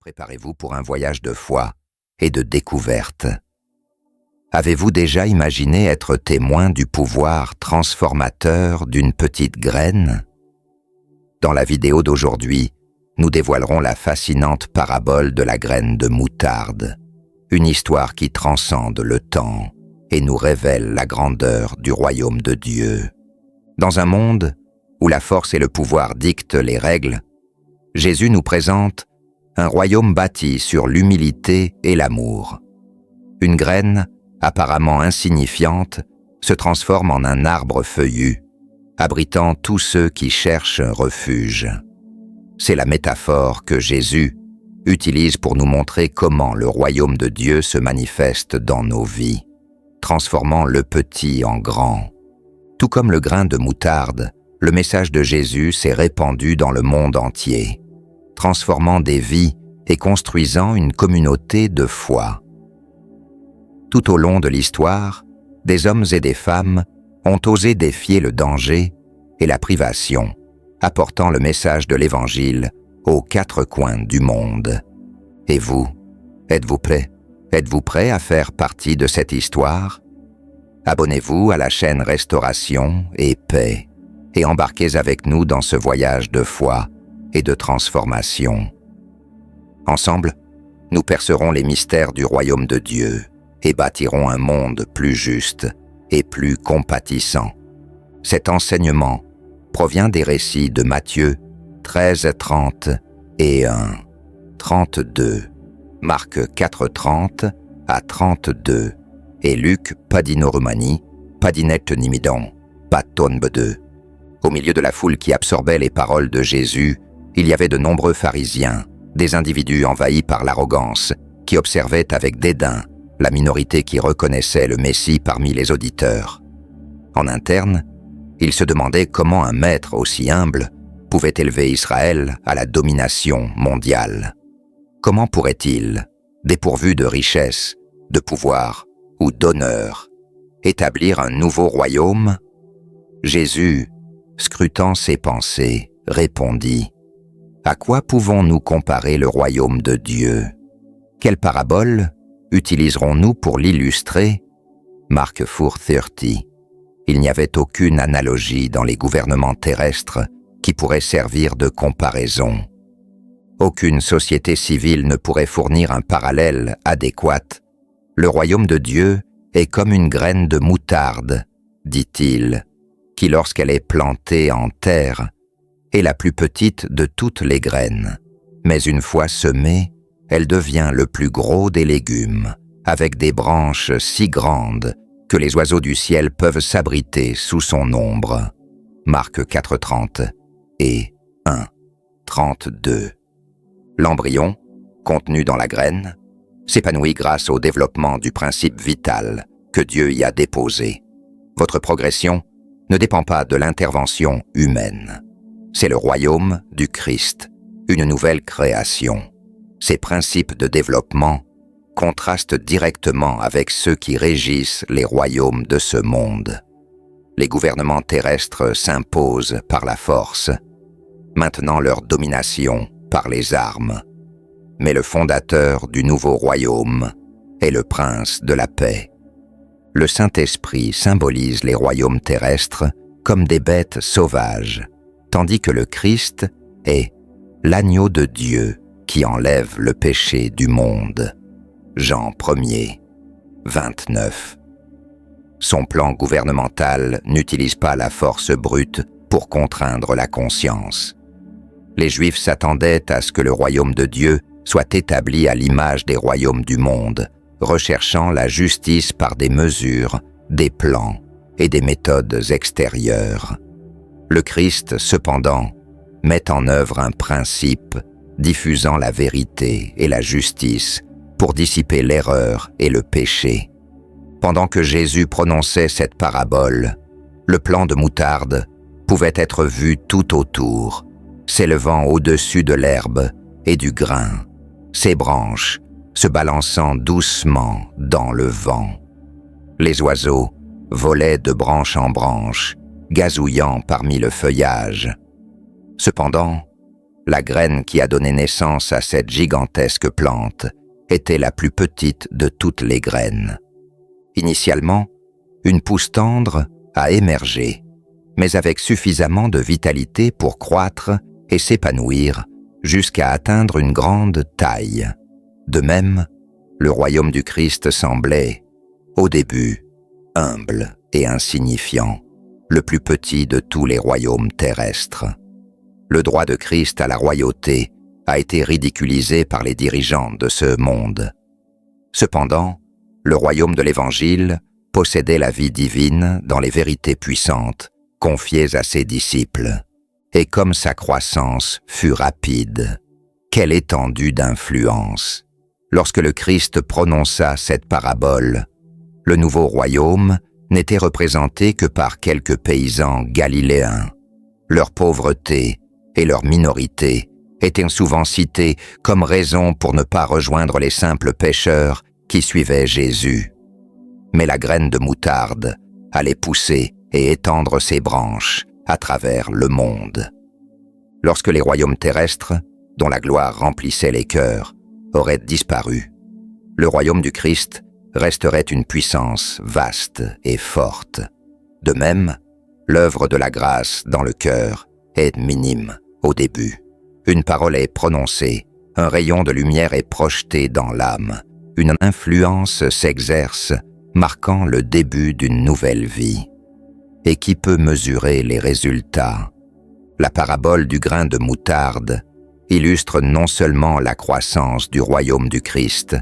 Préparez-vous pour un voyage de foi et de découverte. Avez-vous déjà imaginé être témoin du pouvoir transformateur d'une petite graine? Dans la vidéo d'aujourd'hui, nous dévoilerons la fascinante parabole de la graine de moutarde, une histoire qui transcende le temps et nous révèle la grandeur du royaume de Dieu. Dans un monde où la force et le pouvoir dictent les règles, Jésus nous présente un royaume bâti sur l'humilité et l'amour. Une graine, apparemment insignifiante, se transforme en un arbre feuillu, abritant tous ceux qui cherchent un refuge. C'est la métaphore que Jésus utilise pour nous montrer comment le royaume de Dieu se manifeste dans nos vies, transformant le petit en grand. Tout comme le grain de moutarde, le message de Jésus s'est répandu dans le monde entier, transformant des vies et construisant une communauté de foi. Tout au long de l'histoire, des hommes et des femmes ont osé défier le danger et la privation, apportant le message de l'Évangile aux quatre coins du monde. Et vous, êtes-vous prêts? Êtes-vous prêts à faire partie de cette histoire? Abonnez-vous à la chaîne Restauration et Paix et embarquez avec nous dans ce voyage de foi et de transformation. Ensemble, nous percerons les mystères du royaume de Dieu et bâtirons un monde plus juste et plus compatissant. Cet enseignement provient des récits de Matthieu 13:30 et 1:32, Marc 4:30 à 32 et Luc Padino-Romani, Padinette Nimidon, Patonbe2. Au milieu de la foule qui absorbait les paroles de Jésus, il y avait de nombreux pharisiens, des individus envahis par l'arrogance, qui observaient avec dédain la minorité qui reconnaissait le Messie parmi les auditeurs. En interne, ils se demandaient comment un maître aussi humble pouvait élever Israël à la domination mondiale. Comment pourrait-il, dépourvu de richesse, de pouvoir ou d'honneur, établir un nouveau royaume? Jésus, scrutant ses pensées, répondit: « À quoi pouvons-nous comparer le royaume de Dieu? Quelle parabole utiliserons-nous pour l'illustrer? » Marc 4:30. Il n'y avait aucune analogie dans les gouvernements terrestres qui pourrait servir de comparaison. Aucune société civile ne pourrait fournir un parallèle adéquat. Le royaume de Dieu est comme une graine de moutarde, dit-il, qui lorsqu'elle est plantée en terre, est la plus petite de toutes les graines. Mais une fois semée, elle devient le plus gros des légumes, avec des branches si grandes que les oiseaux du ciel peuvent s'abriter sous son ombre. Marc 4:30 et 1:32. L'embryon, contenu dans la graine, s'épanouit grâce au développement du principe vital que Dieu y a déposé. Votre progression ne dépend pas de l'intervention humaine. C'est le royaume du Christ, une nouvelle création. Ces principes de développement contrastent directement avec ceux qui régissent les royaumes de ce monde. Les gouvernements terrestres s'imposent par la force, maintenant leur domination par les armes. Mais le fondateur du nouveau royaume est le prince de la paix. Le Saint-Esprit symbolise les royaumes terrestres comme des bêtes sauvages, tandis que le Christ est l'agneau de Dieu qui enlève le péché du monde. Jean 1:29. Son plan gouvernemental n'utilise pas la force brute pour contraindre la conscience. Les Juifs s'attendaient à ce que le royaume de Dieu soit établi à l'image des royaumes du monde, recherchant la justice par des mesures, des plans et des méthodes extérieures. Le Christ, cependant, met en œuvre un principe diffusant la vérité et la justice pour dissiper l'erreur et le péché. Pendant que Jésus prononçait cette parabole, le plant de moutarde pouvait être vu tout autour, s'élevant au-dessus de l'herbe et du grain, ses branches se balançant doucement dans le vent. Les oiseaux volaient de branche en branche, gazouillant parmi le feuillage. Cependant, La graine qui a donné naissance à cette gigantesque plante était la plus petite de toutes les graines. Initialement, une pousse tendre a émergé, mais avec suffisamment de vitalité pour croître et s'épanouir jusqu'à atteindre une grande taille. De même, le royaume du Christ semblait, au début, humble et insignifiant, le plus petit de tous les royaumes terrestres. Le droit de Christ à la royauté a été ridiculisé par les dirigeants de ce monde. Cependant, le royaume de l'Évangile possédait la vie divine dans les vérités puissantes confiées à ses disciples. Et comme sa croissance fut rapide, quelle étendue d'influence! Lorsque le Christ prononça cette parabole, le nouveau royaume n'était représenté que par quelques paysans galiléens. Leur pauvreté et leur minorité étaient souvent cités comme raison pour ne pas rejoindre les simples pêcheurs qui suivaient Jésus. Mais la graine de moutarde allait pousser et étendre ses branches à travers le monde. Lorsque les royaumes terrestres, dont la gloire remplissait les cœurs, auraient disparu, le royaume du Christ resterait une puissance vaste et forte. De même, l'œuvre de la grâce dans le cœur est minime au début. Une parole est prononcée, un rayon de lumière est projeté dans l'âme, une influence s'exerce, marquant le début d'une nouvelle vie. Et qui peut mesurer les résultats? La parabole du grain de moutarde illustre non seulement la croissance du royaume du Christ,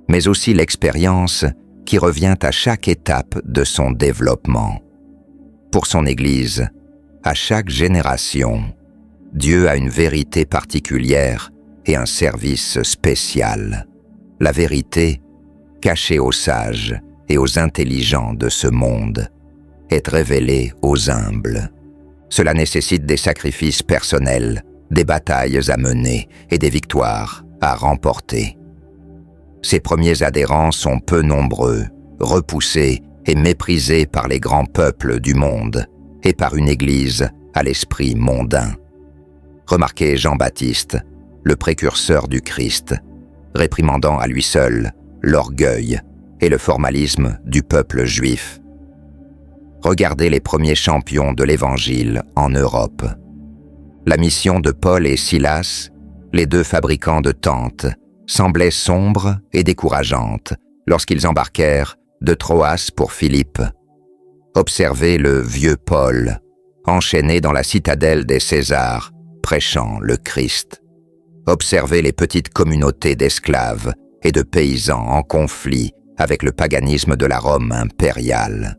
mais aussi l'expérience qui revient à chaque étape de son développement. Pour son Église, à chaque génération, Dieu a une vérité particulière et un service spécial. La vérité, cachée aux sages et aux intelligents de ce monde, est révélée aux humbles. Cela nécessite des sacrifices personnels, des batailles à mener et des victoires à remporter. Ses premiers adhérents sont peu nombreux, repoussés et méprisés par les grands peuples du monde et par une Église à l'esprit mondain. Remarquez Jean-Baptiste, le précurseur du Christ, réprimandant à lui seul l'orgueil et le formalisme du peuple juif. Regardez les premiers champions de l'Évangile en Europe. La mission de Paul et Silas, les deux fabricants de tentes, semblait sombre et décourageante lorsqu'ils embarquèrent de Troas pour Philippe. Observez le vieux Paul, enchaîné dans la citadelle des Césars, prêchant le Christ. Observez les petites communautés d'esclaves et de paysans en conflit avec le paganisme de la Rome impériale.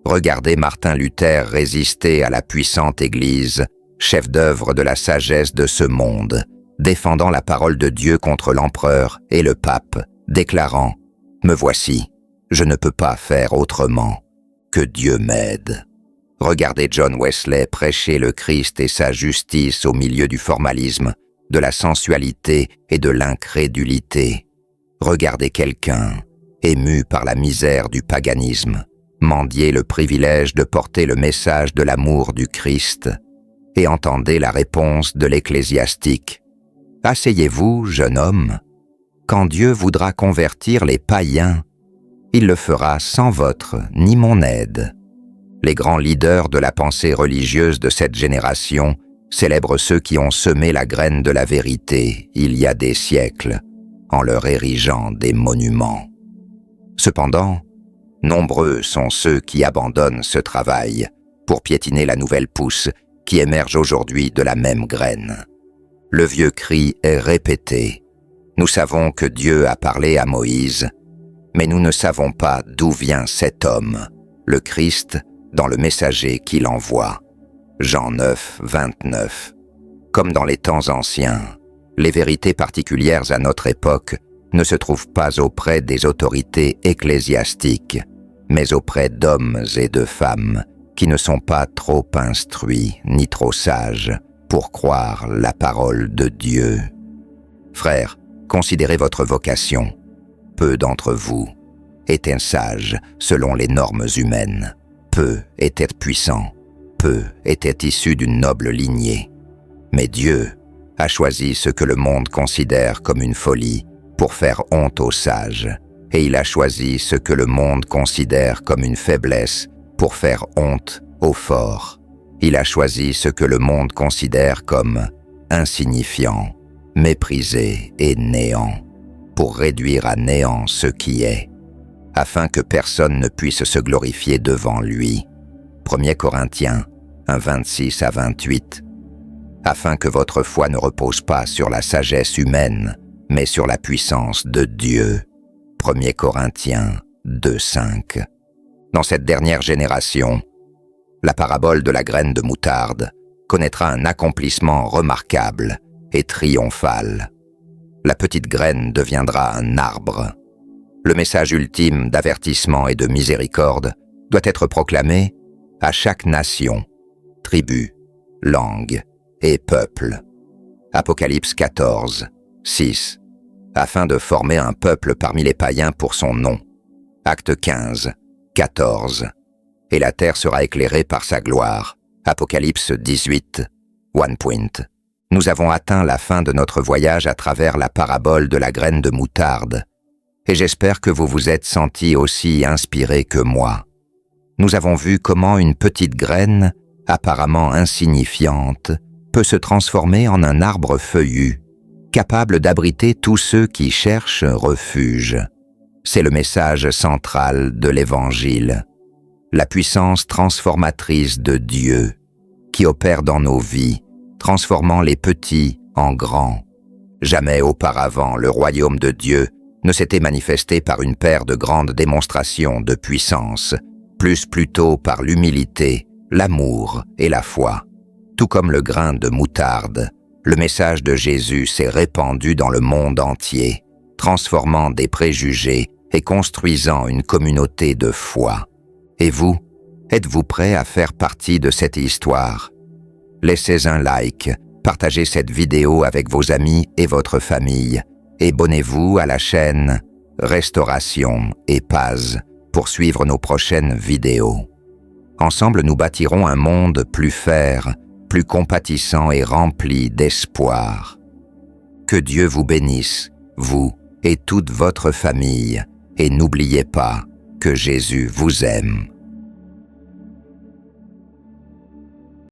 Regardez Martin Luther résister à la puissante Église, chef d'œuvre de la sagesse de ce monde, défendant la parole de Dieu contre l'empereur et le pape, déclarant « Me voici, je ne peux pas faire autrement, que Dieu m'aide ». Regardez John Wesley prêcher le Christ et sa justice au milieu du formalisme, de la sensualité et de l'incrédulité. Regardez quelqu'un, ému par la misère du paganisme, mendier le privilège de porter le message de l'amour du Christ, et entendez la réponse de l'ecclésiastique. « Asseyez-vous, jeune homme. Quand Dieu voudra convertir les païens, il le fera sans votre ni mon aide. » Les grands leaders de la pensée religieuse de cette génération célèbrent ceux qui ont semé la graine de la vérité il y a des siècles, en leur érigeant des monuments. Cependant, nombreux sont ceux qui abandonnent ce travail pour piétiner la nouvelle pousse qui émerge aujourd'hui de la même graine. Le vieux cri est répété. Nous savons que Dieu a parlé à Moïse, mais nous ne savons pas d'où vient cet homme, le Christ, dans le messager qu'il envoie. Jean 9, 29. Comme dans les temps anciens, les vérités particulières à notre époque ne se trouvent pas auprès des autorités ecclésiastiques, mais auprès d'hommes et de femmes qui ne sont pas trop instruits ni trop sages pour croire la parole de Dieu. Frères, considérez votre vocation. Peu d'entre vous étaient sages selon les normes humaines. Peu étaient puissants, peu étaient issus d'une noble lignée. Mais Dieu a choisi ce que le monde considère comme une folie pour faire honte aux sages, et il a choisi ce que le monde considère comme une faiblesse pour faire honte aux forts. Il a choisi ce que le monde considère comme insignifiant, méprisé et néant, pour réduire à néant ce qui est, afin que personne ne puisse se glorifier devant lui. 1 Corinthiens 1, 26 à 28. Afin que votre foi ne repose pas sur la sagesse humaine, mais sur la puissance de Dieu. 1 Corinthiens 2, 5. Dans cette dernière génération, la parabole de la graine de moutarde connaîtra un accomplissement remarquable et triomphal. La petite graine deviendra un arbre. Le message ultime d'avertissement et de miséricorde doit être proclamé à chaque nation, tribu, langue et peuple. Apocalypse 14, 6. Afin de former un peuple parmi les païens pour son nom. Acte 15, 14. Et la terre sera éclairée par sa gloire. Apocalypse 18, 1 point. Nous avons atteint la fin de notre voyage à travers la parabole de la graine de moutarde, et j'espère que vous vous êtes sentis aussi inspirés que moi. Nous avons vu comment une petite graine, apparemment insignifiante, peut se transformer en un arbre feuillu, capable d'abriter tous ceux qui cherchent refuge. C'est le message central de l'Évangile, la puissance transformatrice de Dieu, qui opère dans nos vies, transformant les petits en grands. Jamais auparavant le royaume de Dieu ne s'était manifesté par une paire de grandes démonstrations de puissance, plus plutôt par l'humilité, l'amour et la foi. Tout comme le grain de moutarde, le message de Jésus s'est répandu dans le monde entier, transformant des préjugés et construisant une communauté de foi. Et vous, êtes-vous prêt à faire partie de cette histoire? Laissez un like, partagez cette vidéo avec vos amis et votre famille, et abonnez-vous à la chaîne Restauration et Paz pour suivre nos prochaines vidéos. Ensemble, nous bâtirons un monde plus fer, plus compatissant et rempli d'espoir. Que Dieu vous bénisse, vous et toute votre famille, et n'oubliez pas que Jésus vous aime.